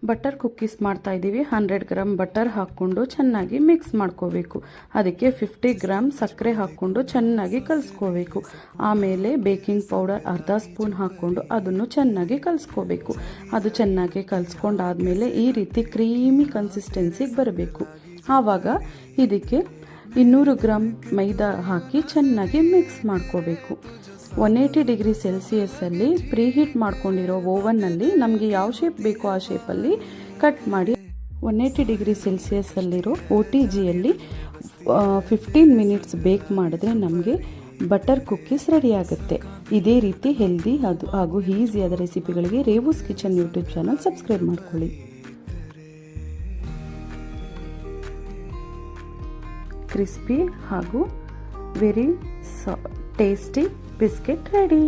Butter cookies ಮಾಡ್ತಾ ಇದ್ದೀವಿ. 100 gram butter ಹಾಕ್ಕೊಂಡು ಚೆನ್ನಾಗಿ ಮಿಕ್ಸ್ ಮಾಡ್ಕೋಬೇಕು. ಅದಕ್ಕೆ 50 ಗ್ರಾಮ್ ಸಕ್ಕರೆ ಹಾಕ್ಕೊಂಡು ಚೆನ್ನಾಗಿ ಕಲಿಸ್ಕೋಬೇಕು. ಆಮೇಲೆ ಬೇಕಿಂಗ್ ಪೌಡರ್ ಅರ್ಧ ಸ್ಪೂನ್ ಹಾಕ್ಕೊಂಡು ಅದನ್ನು ಚೆನ್ನಾಗಿ ಕಲಿಸ್ಕೋಬೇಕು. ಅದು ಚೆನ್ನಾಗಿ ಕಲಿಸ್ಕೊಂಡಾದ್ಮೇಲೆ ಈ ರೀತಿ ಕ್ರೀಮಿ ಕನ್ಸಿಸ್ಟೆನ್ಸಿಗೆ ಬರಬೇಕು. ಆವಾಗ ಇದಕ್ಕೆ 200 ಗ್ರಾಮ್ ಮೈದಾ ಹಾಕಿ ಚೆನ್ನಾಗಿ ಮಿಕ್ಸ್ ಮಾಡ್ಕೋಬೇಕು. 180 ಡಿಗ್ರಿ ಸೆಲ್ಸಿಯಸ್ಸಲ್ಲಿ ಪ್ರೀಹೀಟ್ ಮಾಡ್ಕೊಂಡಿರೋ ಓವನ್ನಲ್ಲಿ ನಮಗೆ ಯಾವ ಶೇಪ್ ಬೇಕೋ ಆ ಶೇಪಲ್ಲಿ ಕಟ್ ಮಾಡಿ 180 ಡಿಗ್ರಿ ಸೆಲ್ಸಿಯಸ್ಸಲ್ಲಿರೋ OTGಯಲ್ಲಿ 15 ಮಿನಿಟ್ಸ್ ಬೇಕ್ ಮಾಡಿದ್ರೆ ನಮಗೆ ಬಟರ್ ಕುಕ್ಕೀಸ್ ರೆಡಿ ಆಗುತ್ತೆ. ಇದೇ ರೀತಿ ಹೆಲ್ದಿ ಹಾಗೂ ಈಸಿಯಾದ ರೆಸಿಪಿಗಳಿಗೆ ರೇವೂಸ್ ಕಿಚನ್ ಯೂಟ್ಯೂಬ್ ಚಾನಲ್ ಸಬ್ಸ್ಕ್ರೈಬ್ ಮಾಡ್ಕೊಳ್ಳಿ. ಕ್ರಿಸ್ಪಿ ಹಾಗೂ ವೆರಿ ಟೇಸ್ಟಿ ಬಿಸ್ಕೆಟ್ ರೆಡಿ.